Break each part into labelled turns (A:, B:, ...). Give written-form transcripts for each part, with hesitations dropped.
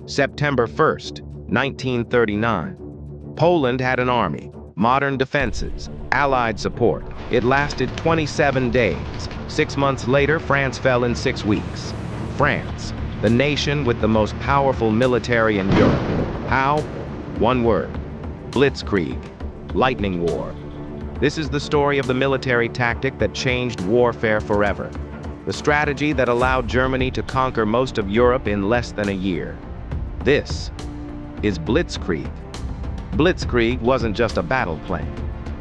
A: September 1st, 1939. Poland had an army, modern defenses, Allied support. It lasted 27 days. 6 months later, France fell in 6 weeks. France, the nation with the most powerful military in Europe. How? One word: Blitzkrieg, lightning war. This is the story of the military tactic that changed warfare forever. The strategy that allowed Germany to conquer most of Europe in less than a year. This is Blitzkrieg. Blitzkrieg wasn't just a battle plan.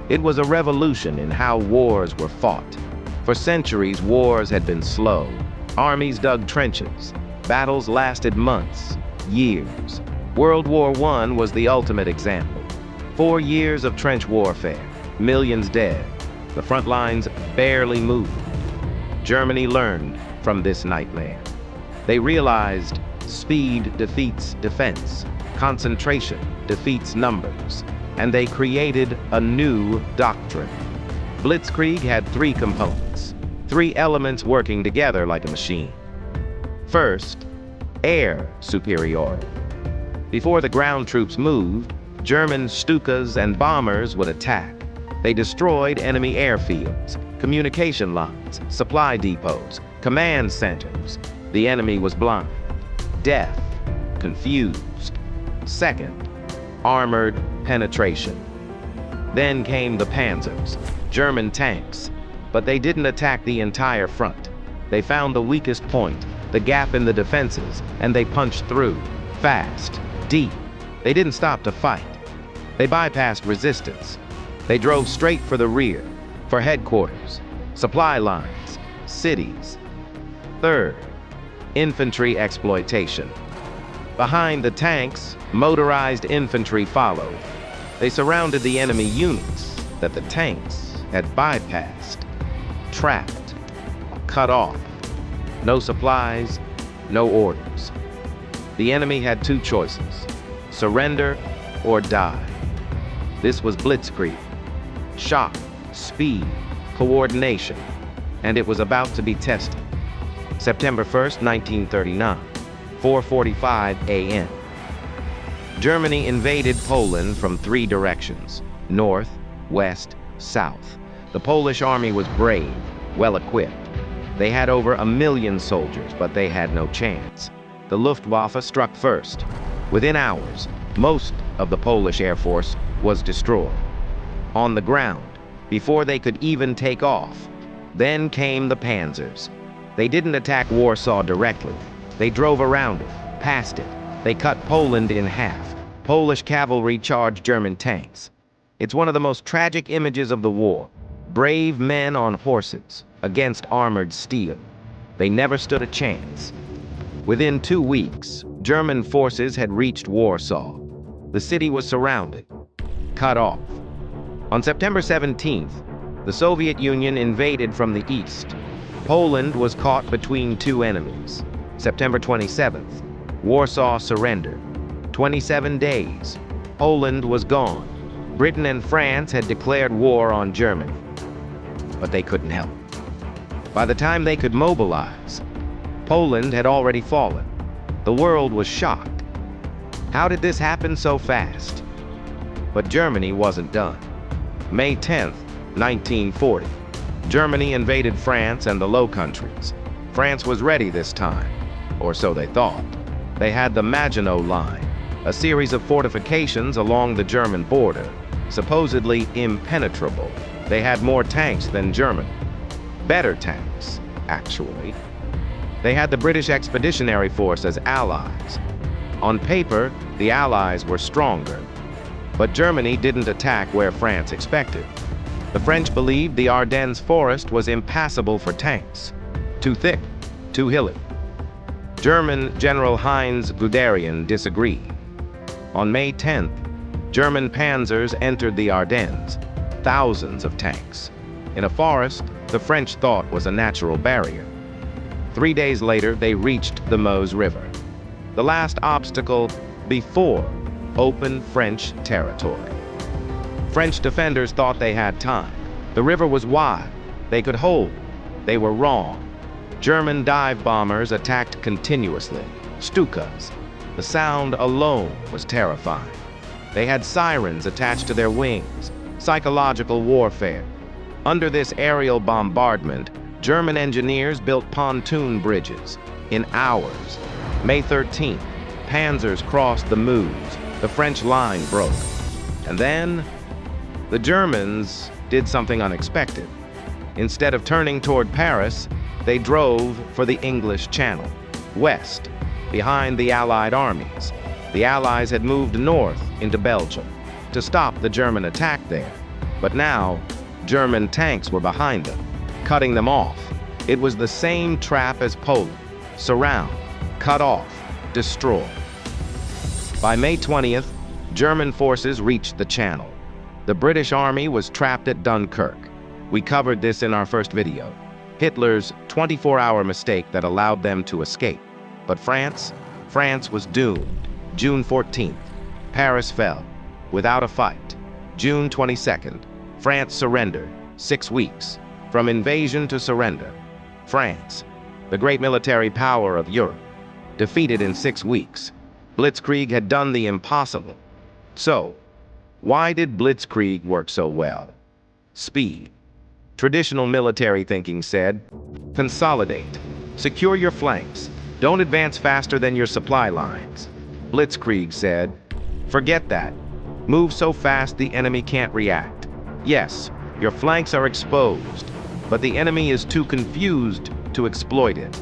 A: It was a revolution in how wars were fought. For centuries, wars had been slow. Armies dug trenches. Battles lasted months, years. World War I was the ultimate example. 4 years of trench warfare, millions dead. The front lines barely moved. Germany learned from this nightmare. They realized speed defeats defense, concentration defeats numbers, and they created a new doctrine. Blitzkrieg had 3 components, 3 elements working together like a machine. First, air superiority. Before the ground troops moved, German Stukas and bombers would attack. They destroyed enemy airfields, communication lines, supply depots, command centers. The enemy was blind, deaf, confused. Second, armored penetration. Then came the panzers, German tanks, but they didn't attack the entire front. They found the weakest point, the gap in the defenses, and they punched through, fast, deep. They didn't stop to fight. They bypassed resistance. They drove straight for the rear, for headquarters, supply lines, cities. Third, infantry exploitation. Behind the tanks, motorized infantry followed. They surrounded the enemy units that the tanks had bypassed, trapped, cut off. No supplies, no orders. The enemy had 2 choices: surrender or die. This was Blitzkrieg. Shock, speed, coordination, and it was about to be tested. September 1st, 1939, 4:45 a.m. Germany invaded Poland from 3 directions: north, west, south. The Polish army was brave, well-equipped. They had over 1 million soldiers, but they had no chance. The Luftwaffe struck first. Within hours, most of the Polish Air Force was destroyed. On the ground, before they could even take off, then came the panzers. They didn't attack Warsaw directly. They drove around it, past it. They cut Poland in half. Polish cavalry charged German tanks. It's one of the most tragic images of the war. Brave men on horses against armored steel. They never stood a chance. Within 2 weeks, German forces had reached Warsaw. The city was surrounded, cut off. On September 17th, the Soviet Union invaded from the east. Poland was caught between 2 enemies. September 27th, Warsaw surrendered. 27 days, Poland was gone. Britain and France had declared war on Germany, but they couldn't help. By the time they could mobilize, Poland had already fallen. The world was shocked. How did this happen so fast? But Germany wasn't done. May 10th, 1940, Germany invaded France and the Low Countries. France was ready this time, or so they thought. They had the Maginot Line, a series of fortifications along the German border, supposedly impenetrable. They had more tanks than Germany. Better tanks, actually. They had the British Expeditionary Force as allies. On paper, the Allies were stronger, but Germany didn't attack where France expected. The French believed the Ardennes forest was impassable for tanks. Too thick, too hilly. German General Heinz Guderian disagreed. On May 10th, German panzers entered the Ardennes, thousands of tanks. In a forest the French thought was a natural barrier. 3 days later, they reached the Meuse River, the last obstacle before open French territory. French defenders thought they had time. The river was wide. They could hold. They were wrong. German dive bombers attacked continuously. Stukas, The sound alone was terrifying. They had sirens attached to their wings, psychological warfare. Under this aerial bombardment, German engineers built pontoon bridges in hours. May 13th, panzers crossed the Meuse. The French line broke. And then, the Germans did something unexpected. Instead of turning toward Paris, they drove for the English Channel, west, behind the Allied armies. The Allies had moved north into Belgium to stop the German attack there. But now, German tanks were behind them, cutting them off. It was the same trap as Poland: surround, cut off, destroy. By May 20th, German forces reached the Channel. The British Army was trapped at Dunkirk. We covered this in our first video. Hitler's 24-hour mistake that allowed them to escape. But France was doomed. June 14th, Paris fell, without a fight. June 22nd, France surrendered, 6 weeks. From invasion to surrender. France, the great military power of Europe, defeated in 6 weeks. Blitzkrieg had done the impossible. So, why did Blitzkrieg work so well? Speed. Traditional military thinking said, consolidate, secure your flanks, don't advance faster than your supply lines. Blitzkrieg said, forget that, move so fast the enemy can't react. Yes, your flanks are exposed, but the enemy is too confused to exploit it.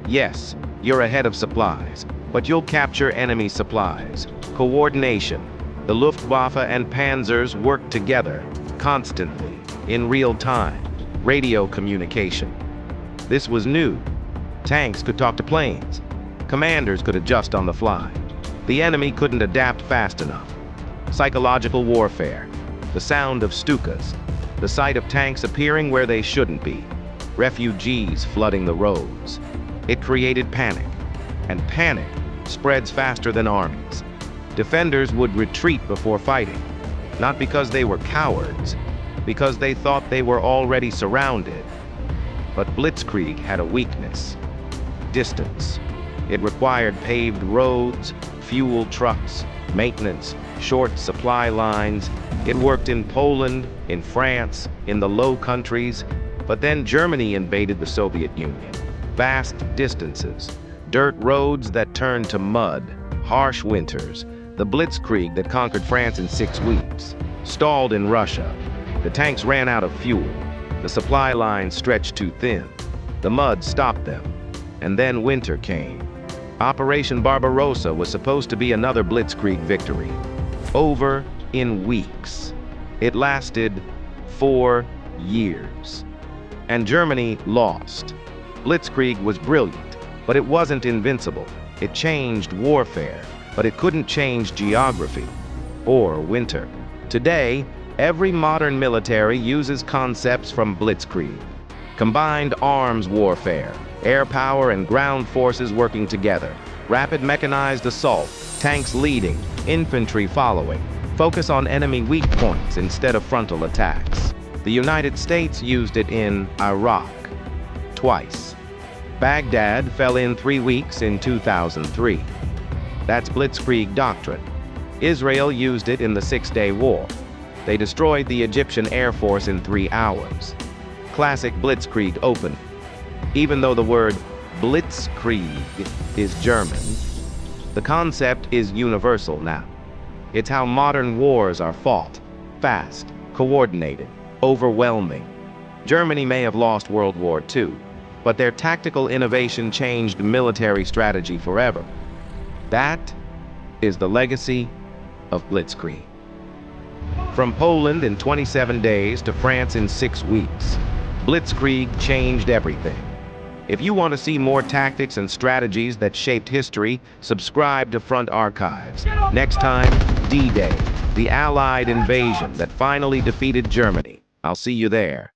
A: Yes, you're ahead of supplies, but you'll capture enemy supplies. Coordination. The Luftwaffe and panzers worked together, constantly, in real time. Radio communication. This was new. Tanks could talk to planes. Commanders could adjust on the fly. The enemy couldn't adapt fast enough. Psychological warfare. The sound of Stukas. The sight of tanks appearing where they shouldn't be. Refugees flooding the roads. It created panic. And panic spreads faster than armies. Defenders would retreat before fighting, not because they were cowards, because they thought they were already surrounded. But Blitzkrieg had a weakness: distance. It required paved roads, fuel trucks, maintenance, short supply lines. It worked in Poland, in France, in the Low Countries, but then Germany invaded the Soviet Union. Vast distances, dirt roads that turned to mud, harsh winters. The Blitzkrieg that conquered France in 6 weeks stalled in Russia. The tanks ran out of fuel. The supply lines stretched too thin. The mud stopped them. And then winter came. Operation Barbarossa was supposed to be another Blitzkrieg victory. Over in weeks. It lasted 4 years. And Germany lost. Blitzkrieg was brilliant, but it wasn't invincible. It changed warfare, but it couldn't change geography or winter. Today, every modern military uses concepts from Blitzkrieg. Combined arms warfare, air power and ground forces working together, rapid mechanized assault, tanks leading, infantry following, focus on enemy weak points instead of frontal attacks. The United States used it in Iraq twice. Baghdad fell in 3 weeks in 2003. That's Blitzkrieg doctrine. Israel used it in the Six-Day War. They destroyed the Egyptian Air Force in 3 hours. Classic Blitzkrieg open. Even though the word Blitzkrieg is German, the concept is universal now. It's how modern wars are fought. Fast, coordinated, overwhelming. Germany may have lost World War II, but their tactical innovation changed military strategy forever. That is the legacy of Blitzkrieg. From Poland in 27 days to France in 6 weeks, Blitzkrieg changed everything. If you want to see more tactics and strategies that shaped history, subscribe to Front Archives. Next time, D-Day, the Allied invasion that finally defeated Germany. I'll see you there.